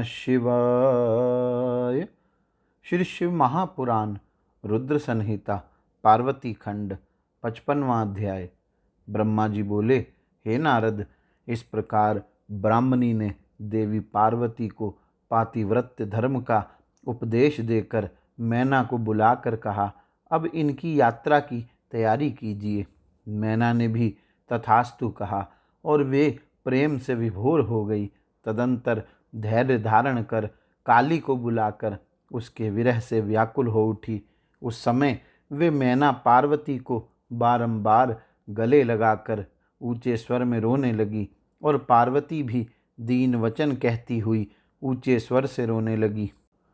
नमः शिवाय। श्री शिव महापुराण रुद्र संहिता पार्वती खंड 55वां अध्याय। ब्रह्मा जी बोले, हे नारद, इस प्रकार ब्राह्मणी ने देवी पार्वती को पातिव्रत्य धर्म का उपदेश देकर मैना को बुलाकर कहा, अब इनकी यात्रा की तैयारी कीजिए। मैना ने भी तथास्तु कहा और वे प्रेम से विभोर हो गई। तदंतर धैर्य धारण कर काली को बुलाकर उसके विरह से व्याकुल हो उठी। उस समय वे मैना पार्वती को बारंबार गले लगाकर ऊंचे स्वर में रोने लगी और पार्वती भी दीन वचन कहती हुई ऊंचे स्वर से रोने लगी।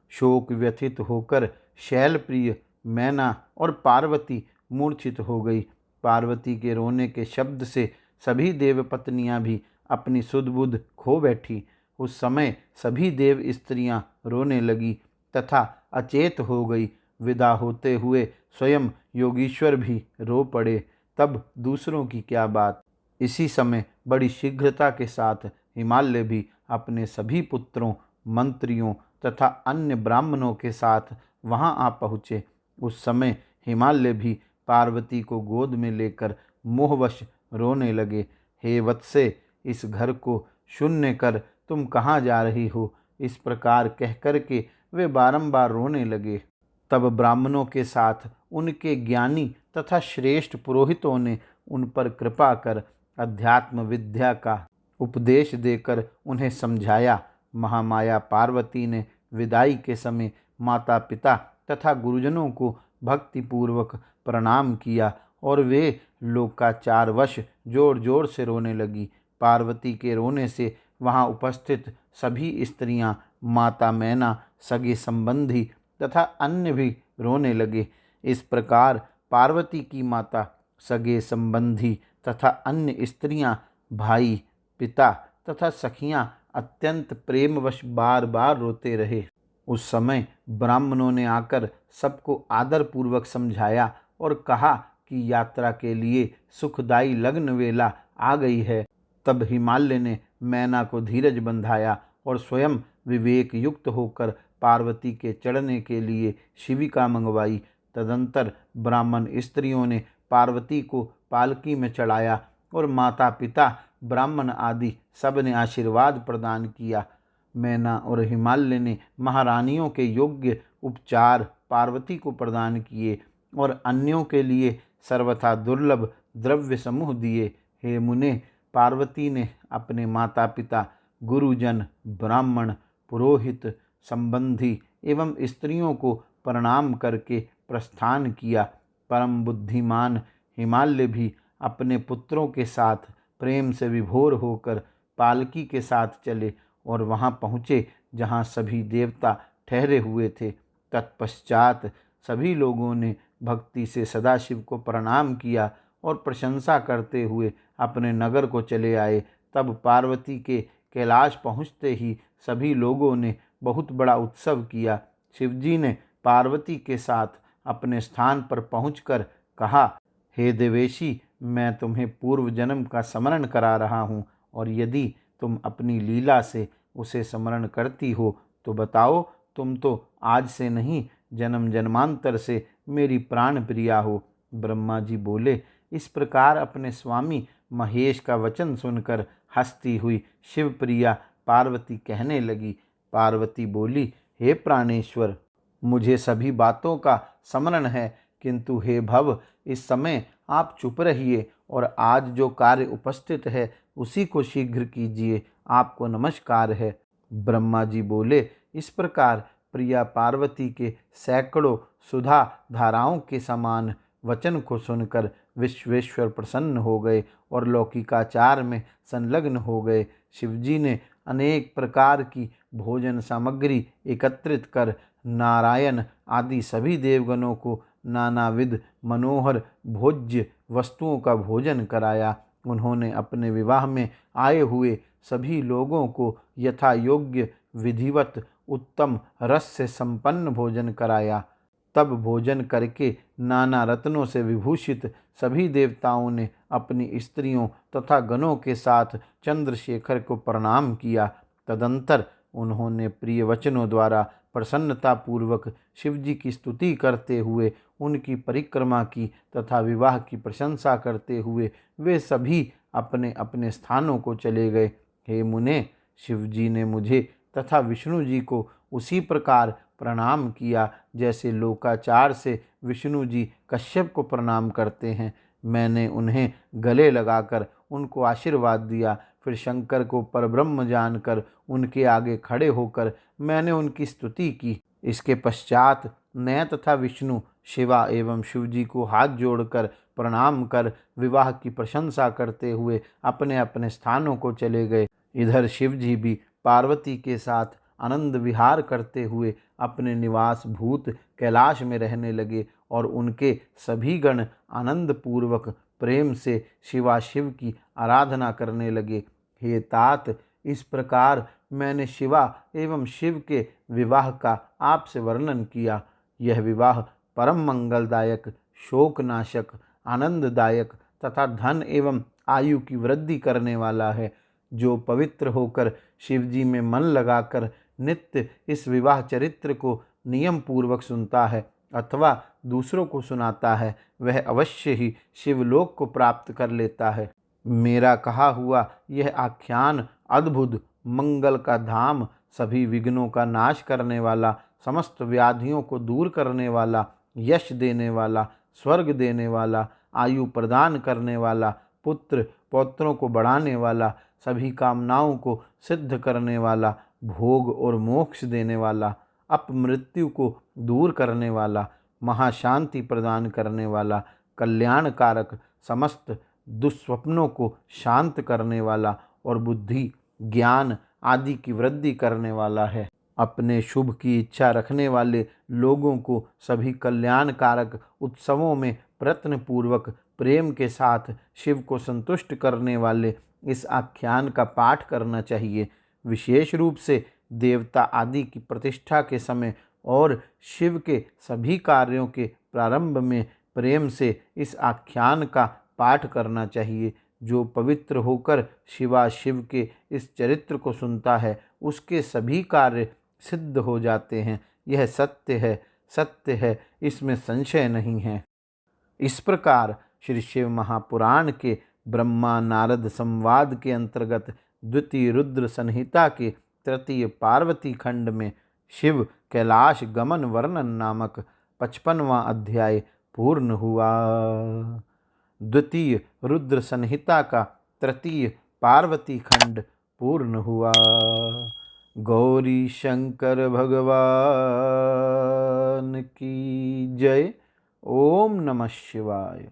शोक व्यथित होकर शैलप्रिय मैना और पार्वती मूर्छित हो गई। पार्वती के रोने के शब्द से सभी देवपत्नियां भी अपनी सुध-बुध खो बैठी। उस समय सभी देव स्त्रियां रोने लगी तथा अचेत हो गई। विदा होते हुए स्वयं योगीश्वर भी रो पड़े, तब दूसरों की क्या बात। इसी समय बड़ी शीघ्रता के साथ हिमालय भी अपने सभी पुत्रों, मंत्रियों तथा अन्य ब्राह्मणों के साथ वहां आ पहुँचे। उस समय हिमालय भी पार्वती को गोद में लेकर मोहवश रोने लगे। हे वत्से, इस घर को शून्य कर तुम कहाँ जा रही हो? इस प्रकार कह कर के वे बारंबार रोने लगे। तब ब्राह्मणों के साथ उनके ज्ञानी तथा श्रेष्ठ पुरोहितों ने उन पर कृपा कर अध्यात्म विद्या का उपदेश देकर उन्हें समझाया। महामाया पार्वती ने विदाई के समय माता पिता तथा गुरुजनों को भक्तिपूर्वक प्रणाम किया और वे लोकाचारवश जोर जोर से रोने लगी। पार्वती के रोने से वहां उपस्थित सभी स्त्रियां, माता मैना, सगे संबंधी तथा अन्य भी रोने लगे। इस प्रकार पार्वती की माता, सगे संबंधी तथा अन्य स्त्रियां, भाई, पिता तथा सखियां अत्यंत प्रेमवश बार बार रोते रहे। उस समय ब्राह्मणों ने आकर सबको आदरपूर्वक समझाया और कहा कि यात्रा के लिए सुखदायी लग्न वेला आ गई है। तब हिमालय ने मैना को धीरज बंधाया और स्वयं विवेक युक्त होकर पार्वती के चढ़ने के लिए शिविका मंगवाई। तदंतर ब्राह्मण स्त्रियों ने पार्वती को पालकी में चढ़ाया और माता पिता, ब्राह्मण आदि सब ने आशीर्वाद प्रदान किया। मैना और हिमालय ने महारानियों के योग्य उपचार पार्वती को प्रदान किए और अन्यों के लिए सर्वथा दुर्लभ द्रव्य समूह दिए। हे मुने, पार्वती ने अपने माता पिता, गुरुजन, ब्राह्मण, पुरोहित, संबंधी एवं स्त्रियों को प्रणाम करके प्रस्थान किया। परम बुद्धिमान हिमालय भी अपने पुत्रों के साथ प्रेम से विभोर होकर पालकी के साथ चले और वहां पहुँचे जहां सभी देवता ठहरे हुए थे। तत्पश्चात सभी लोगों ने भक्ति से सदाशिव को प्रणाम किया और प्रशंसा करते हुए अपने नगर को चले आए। तब पार्वती के कैलाश पहुँचते ही सभी लोगों ने बहुत बड़ा उत्सव किया। शिवजी ने पार्वती के साथ अपने स्थान पर पहुंचकर कहा, हे देवेशी, मैं तुम्हें पूर्व जन्म का स्मरण करा रहा हूँ और यदि तुम अपनी लीला से उसे स्मरण करती हो तो बताओ, तुम तो आज से नहीं जन्म जन्मांतर से मेरी प्राण प्रिया हो। ब्रह्मा जी बोले, इस प्रकार अपने स्वामी महेश का वचन सुनकर हंसती हुई शिवप्रिया पार्वती कहने लगी। पार्वती बोली, हे प्राणेश्वर, मुझे सभी बातों का स्मरण है, किंतु हे भव, इस समय आप चुप रहिए और आज जो कार्य उपस्थित है उसी को शीघ्र कीजिए। आपको नमस्कार है। ब्रह्मा जी बोले, इस प्रकार प्रिया पार्वती के सैकड़ों सुधा धाराओं के समान वचन को सुनकर विश्वेश्वर प्रसन्न हो गए और लौकिकाचार में संलग्न हो गए। शिवजी ने अनेक प्रकार की भोजन सामग्री एकत्रित कर नारायण आदि सभी देवगणों को नानाविध मनोहर भोज्य वस्तुओं का भोजन कराया। उन्होंने अपने विवाह में आए हुए सभी लोगों को यथा योग्य विधिवत उत्तम रस से संपन्न भोजन कराया। तब भोजन करके नाना रत्नों से विभूषित सभी देवताओं ने अपनी स्त्रियों तथा गणों के साथ चंद्रशेखर को प्रणाम किया। तदंतर उन्होंने प्रिय वचनों द्वारा प्रसन्नता पूर्वक शिव जी की स्तुति करते हुए उनकी परिक्रमा की तथा विवाह की प्रशंसा करते हुए वे सभी अपने अपने स्थानों को चले गए। हे मुने, शिव जी ने मुझे तथा विष्णु जी को उसी प्रकार प्रणाम किया जैसे लोकाचार से विष्णु जी कश्यप को प्रणाम करते हैं। मैंने उन्हें गले लगाकर उनको आशीर्वाद दिया। फिर शंकर को परब्रह्म जानकर उनके आगे खड़े होकर मैंने उनकी स्तुति की। इसके पश्चात मैं तथा विष्णु, शिवा एवं शिव जी को हाथ जोड़कर प्रणाम कर विवाह की प्रशंसा करते हुए अपने अपने स्थानों को चले गए। इधर शिव जी भी पार्वती के साथ आनंद विहार करते हुए अपने निवास भूत कैलाश में रहने लगे और उनके सभी गण आनंद पूर्वक प्रेम से शिवाशिव की आराधना करने लगे। हे तात, इस प्रकार मैंने शिवा एवं शिव के विवाह का आपसे वर्णन किया। यह विवाह परम मंगलदायक, शोकनाशक, आनंददायक तथा धन एवं आयु की वृद्धि करने वाला है। जो पवित्र होकर शिव जी में मन लगाकर नित्य इस विवाह चरित्र को नियम पूर्वक सुनता है अथवा दूसरों को सुनाता है, वह अवश्य ही शिवलोक को प्राप्त कर लेता है। मेरा कहा हुआ यह आख्यान अद्भुत, मंगल का धाम, सभी विघ्नों का नाश करने वाला, समस्त व्याधियों को दूर करने वाला, यश देने वाला, स्वर्ग देने वाला, आयु प्रदान करने वाला, पुत्र पौत्रों को बढ़ाने वाला, सभी कामनाओं को सिद्ध करने वाला, भोग और मोक्ष देने वाला, अपमृत्यु को दूर करने वाला, महाशांति प्रदान करने वाला, कल्याणकारक, समस्त दुस्वप्नों को शांत करने वाला और बुद्धि, ज्ञान आदि की वृद्धि करने वाला है। अपने शुभ की इच्छा रखने वाले लोगों को सभी कल्याणकारक उत्सवों में प्रयत्नपूर्वक प्रेम के साथ शिव को संतुष्ट करने वाले इस आख्यान का पाठ करना चाहिए। विशेष रूप से देवता आदि की प्रतिष्ठा के समय और शिव के सभी कार्यों के प्रारंभ में प्रेम से इस आख्यान का पाठ करना चाहिए। जो पवित्र होकर शिवा शिव के इस चरित्र को सुनता है उसके सभी कार्य सिद्ध हो जाते हैं। यह सत्य है, सत्य है, इसमें संशय नहीं है। इस प्रकार श्री शिव महापुराण के ब्रह्मा नारद संवाद के अंतर्गत द्वितीय रुद्र संहिता के तृतीय पार्वती खंड में शिव कैलाश गमन वर्णन नामक 55वां अध्याय पूर्ण हुआ। द्वितीय रुद्र संहिता का तृतीय पार्वती खंड पूर्ण हुआ। गौरी शंकर भगवान की जय। ओम नमः शिवाय।